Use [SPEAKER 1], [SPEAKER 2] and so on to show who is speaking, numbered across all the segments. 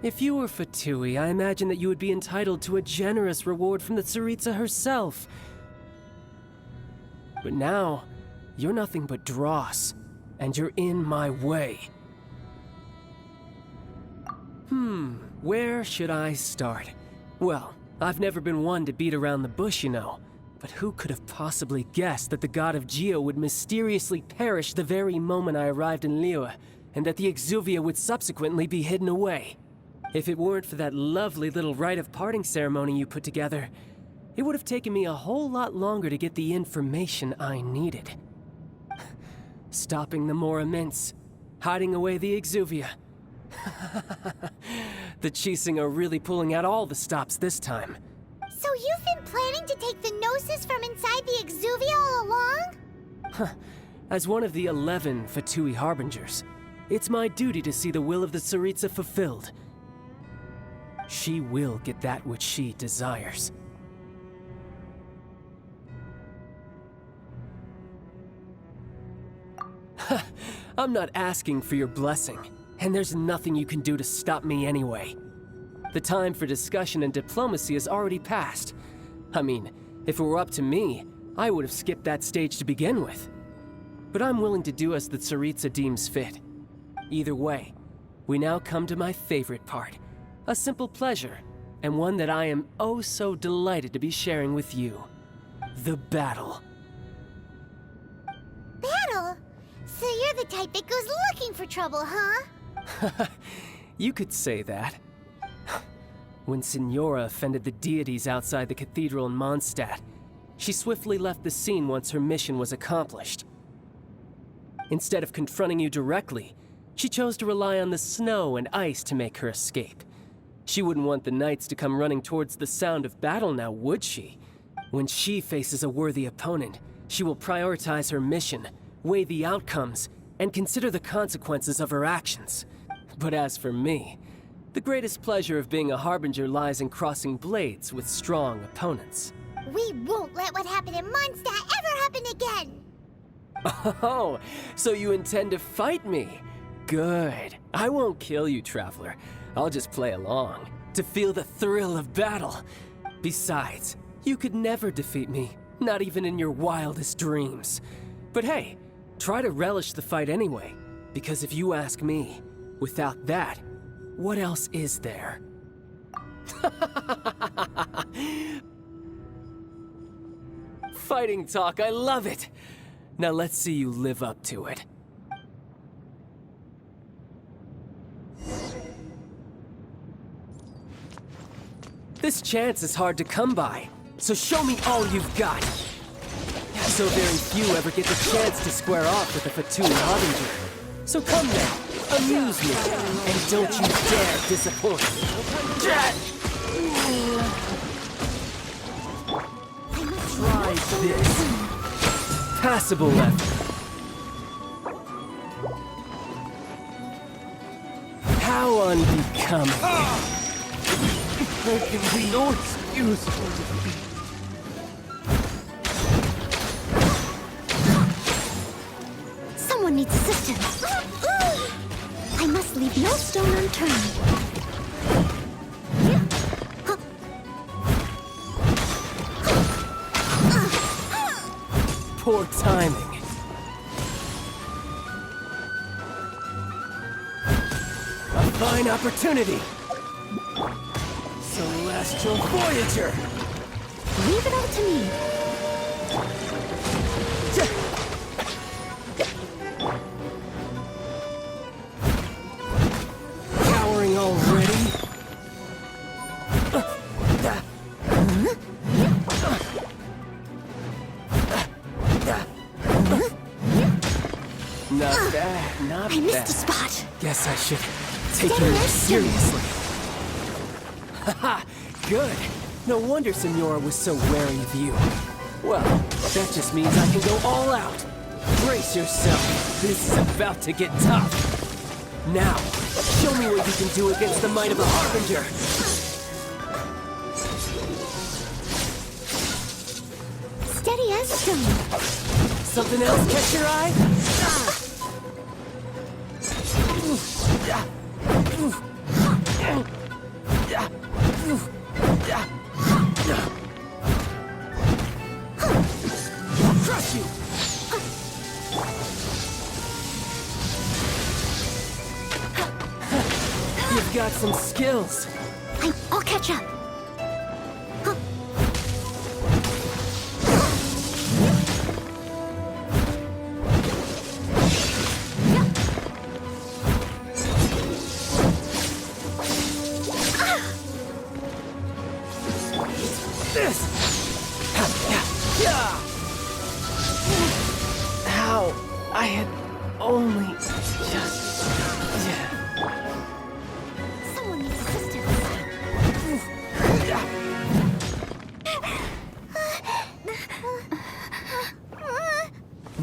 [SPEAKER 1] If you were Fatui, I imagine that you would be entitled to a generous reward from the Tsaritsa herself. But now, you're nothing but dross, and you're in my way. Where should I start? Well, I've never been one to beat around the bush, you know. But who could have possibly guessed that the god of Geo would mysteriously perish the very moment I arrived in Liyue, and that the Exuvia would subsequently be hidden away? If it weren't for that lovely little rite of parting ceremony you put together, it would have taken me a whole lot longer to get the information I needed. Stopping the Mora Mints, hiding away the Exuvia. The Chising are really pulling out all the stops this time.
[SPEAKER 2] So you've been planning to take the Gnosis from inside the Exuvia all along?
[SPEAKER 1] As one of the 11 Fatui Harbingers, it's my duty to see the will of the Tsaritsa fulfilled. She will get that which she desires. I'm not asking for your blessing, and there's nothing you can do to stop me anyway. The time for discussion and diplomacy has already passed. I mean, if it were up to me, I would have skipped that stage to begin with. But I'm willing to do as the Tsaritsa deems fit. Either way, we now come to my favorite part. A simple pleasure, and one that I am oh so delighted to be sharing with you. The battle.
[SPEAKER 2] Battle? So you're the type that goes looking for trouble, huh?
[SPEAKER 1] You could say that. When Signora offended the deities outside the cathedral in Mondstadt, she swiftly left the scene once her mission was accomplished. Instead of confronting you directly, she chose to rely on the snow and ice to make her escape. She wouldn't want the knights to come running towards the sound of battle now, would she? When she faces a worthy opponent, she will prioritize her mission, weigh the outcomes, and consider the consequences of her actions. But as for me, the greatest pleasure of being a Harbinger lies in crossing blades with strong opponents.
[SPEAKER 2] We won't let what happened in Mondstadt ever happen again!
[SPEAKER 1] Oh, so you intend to fight me? Good. I won't kill you, Traveler. I'll just play along, to feel the thrill of battle. Besides, you could never defeat me, not even in your wildest dreams. But hey, try to relish the fight anyway, because if you ask me, without that, what else is there? Fighting talk, I love it! Now let's see you live up to it. This chance is hard to come by, so show me all you've got. So very few ever get the chance to square off with a Fatui Harbinger. So come now, amuse me, and don't you dare disappoint. Try this. Passable effort. How unbecoming. There can be no excuse for defeat.
[SPEAKER 2] Someone needs assistance. I must leave no stone unturned.
[SPEAKER 1] Poor timing. A fine opportunity. Celestial Voyager!
[SPEAKER 2] Leave it all to me.
[SPEAKER 1] Cowering already? Not bad, not bad.
[SPEAKER 2] I missed a spot.
[SPEAKER 1] Guess I should take you more seriously. Haha, good. No wonder Signora was so wary of you. Well, that just means I can go all out. Brace yourself. This is about to get tough. Now, show me what you can do against the might of a Harbinger.
[SPEAKER 2] Steady as stone.
[SPEAKER 1] Something else catch your eye? Crush you! You've got some skills.
[SPEAKER 2] I'll catch up.
[SPEAKER 1] How I had only just...
[SPEAKER 2] Someone needs assistance.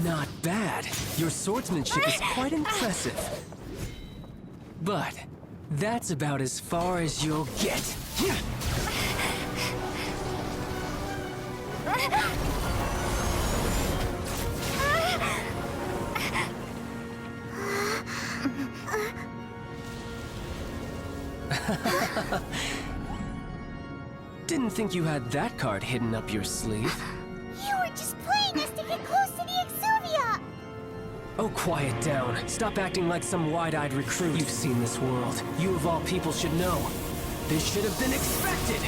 [SPEAKER 1] Not bad. Your swordsmanship is quite impressive. But that's about as far as you'll get. Didn't think you had that card hidden up your sleeve.
[SPEAKER 2] You were just playing us to get close to the Exuvia!
[SPEAKER 1] Oh, quiet down. Stop acting like some wide-eyed recruit. You've seen this world. You of all people should know. This should have been expected!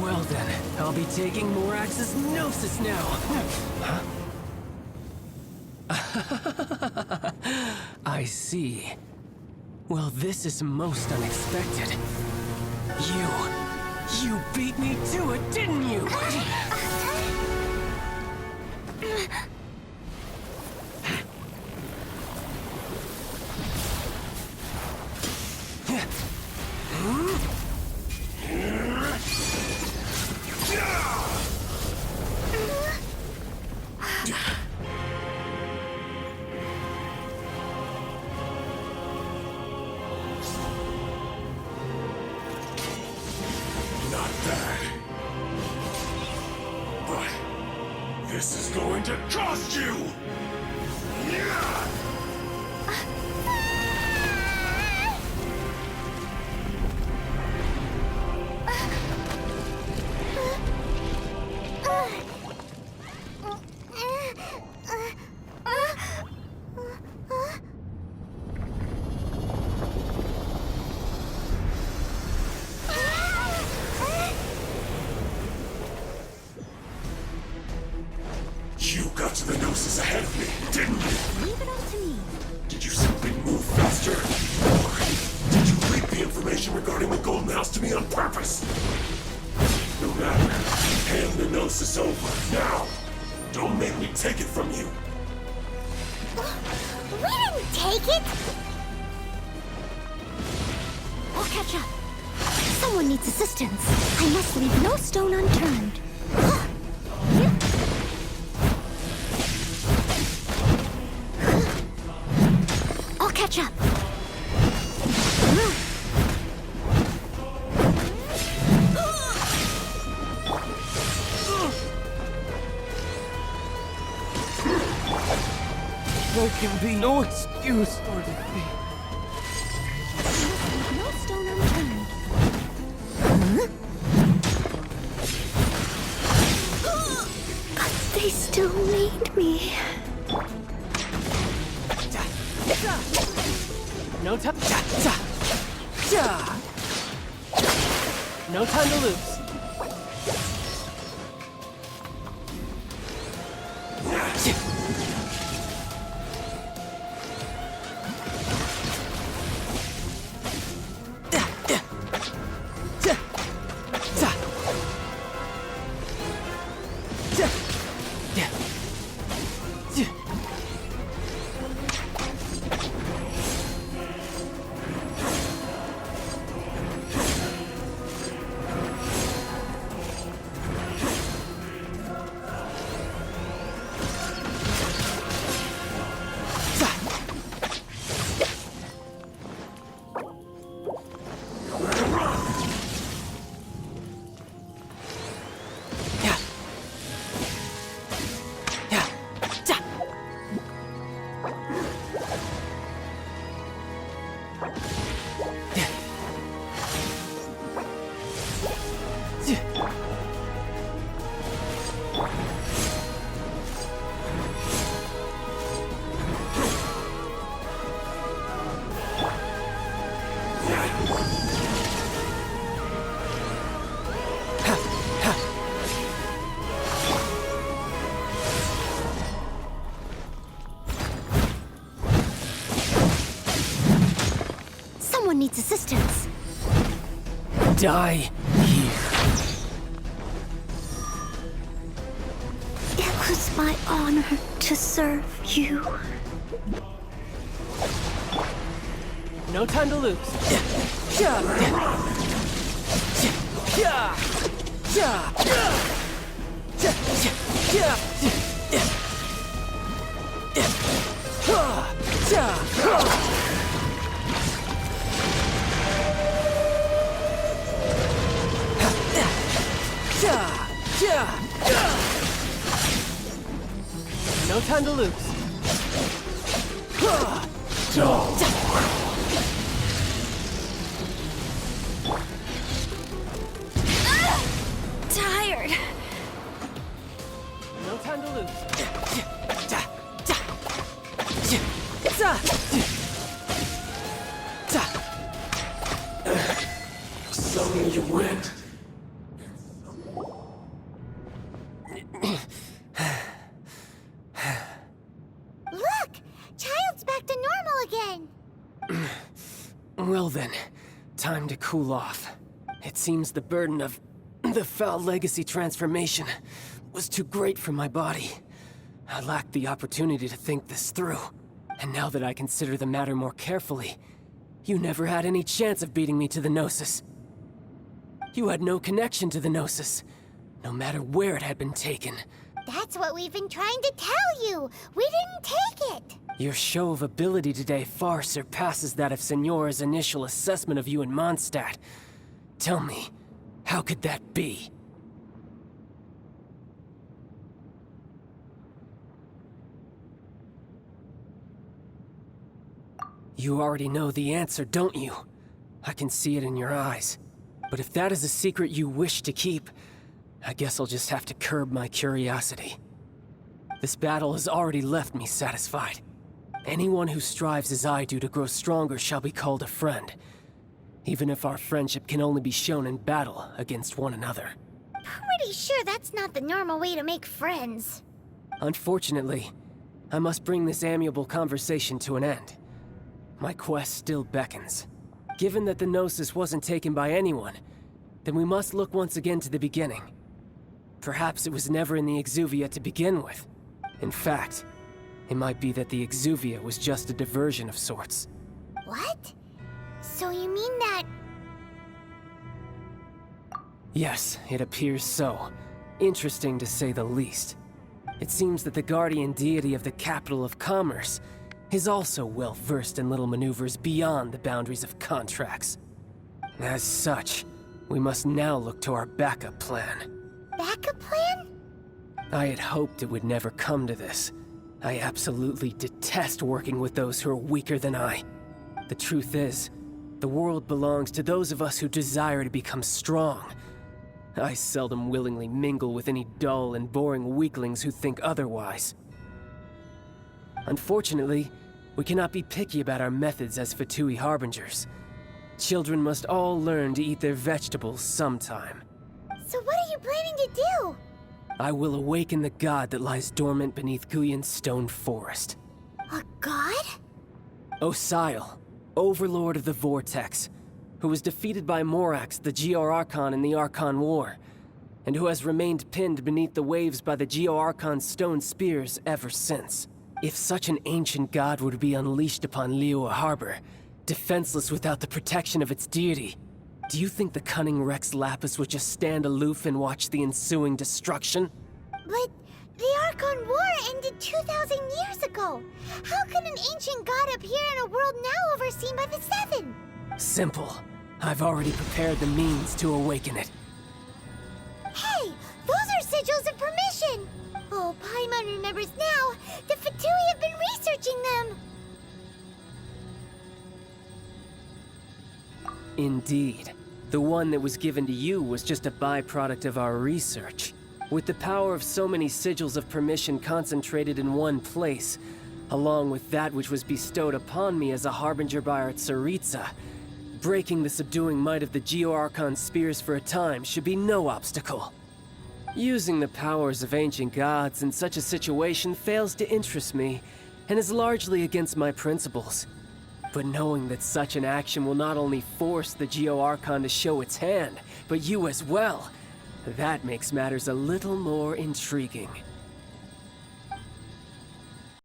[SPEAKER 1] Well then, I'll be taking Morax's Gnosis now! Huh? I see. Well, this is most unexpected. You beat me to it, didn't you?
[SPEAKER 3] Not bad. But this is going to cost you! You got to the Gnosis ahead of me, didn't you?
[SPEAKER 2] Leave it up to me.
[SPEAKER 3] Did you simply move faster? Or did you leak the information regarding the Golden House to me on purpose? No matter. Hand the Gnosis over, now! Don't make me take it from you!
[SPEAKER 2] We didn't take it! I'll catch up. Someone needs assistance. I must leave no stone unturned. I'll catch up.
[SPEAKER 1] There can be no excuse for defeat.
[SPEAKER 2] No stone unturned. They still need me.
[SPEAKER 1] No time. No time to lose.
[SPEAKER 2] Someone needs assistance.
[SPEAKER 1] Die here.
[SPEAKER 2] It was my honor to serve you.
[SPEAKER 1] No time to lose. Yeah. Yeah. Yeah. No time to lose.
[SPEAKER 2] Tired.
[SPEAKER 1] No time to lose.
[SPEAKER 3] Suddenly you went.
[SPEAKER 2] Look! Childe's back to normal again.
[SPEAKER 1] Well then, time to cool off. It seems the burden of the foul legacy transformation was too great for my body. I lacked the opportunity to think this through. And now that I consider the matter more carefully, you never had any chance of beating me to the Gnosis. You had no connection to the Gnosis, no matter where it had been taken.
[SPEAKER 2] That's what we've been trying to tell you. We didn't take it.
[SPEAKER 1] Your show of ability today far surpasses that of Signora's initial assessment of you in Mondstadt. Tell me, how could that be? You already know the answer, don't you? I can see it in your eyes. But if that is a secret you wish to keep, I guess I'll just have to curb my curiosity. This battle has already left me satisfied. Anyone who strives as I do to grow stronger shall be called a friend, even if our friendship can only be shown in battle against one another.
[SPEAKER 2] Pretty sure that's not the normal way to make friends.
[SPEAKER 1] Unfortunately, I must bring this amiable conversation to an end. My quest still beckons. Given that the Gnosis wasn't taken by anyone, then we must look once again to the beginning. Perhaps it was never in the Exuvia to begin with. In fact, it might be that the Exuvia was just a diversion of sorts.
[SPEAKER 2] What? So you mean that...
[SPEAKER 1] Yes, it appears so. Interesting to say the least. It seems that the guardian deity of the capital of commerce is also well versed in little maneuvers beyond the boundaries of contracts. As such, we must now look to our backup plan.
[SPEAKER 2] backup plan?
[SPEAKER 1] I had hoped it would never come to this. I absolutely detest working with those who are weaker than I. The truth is, the world belongs to those of us who desire to become strong. I seldom willingly mingle with any dull and boring weaklings who think otherwise. Unfortunately, we cannot be picky about our methods as Fatui Harbingers. Children must all learn to eat their vegetables sometime.
[SPEAKER 2] So what are you planning to do?
[SPEAKER 1] I will awaken the god that lies dormant beneath Guyon's stone forest.
[SPEAKER 2] A god?
[SPEAKER 1] Osial, overlord of the Vortex, who was defeated by Morax, the Geo-Archon in the Archon War, and who has remained pinned beneath the waves by the Geo-Archon's stone spears ever since. If such an ancient god were to be unleashed upon Liyue Harbor, defenseless without the protection of its deity, do you think the cunning Rex Lapis would just stand aloof and watch the ensuing destruction?
[SPEAKER 2] But the Archon War ended 2,000 years ago. How can an ancient god appear in a world now overseen by the Seven?
[SPEAKER 1] Simple. I've already prepared the means to awaken it.
[SPEAKER 2] Hey, those are sigils of permission. Oh, Paimon remembers now. The Fatui have been researching them.
[SPEAKER 1] Indeed. The one that was given to you was just a byproduct of our research. With the power of so many sigils of permission concentrated in one place, along with that which was bestowed upon me as a harbinger by our Tsaritsa, breaking the subduing might of the Geo-Archon spears for a time should be no obstacle. Using the powers of ancient gods in such a situation fails to interest me, and is largely against my principles. But knowing that such an action will not only force the Geo-Archon to show its hand, but you as well, that makes matters a little more intriguing.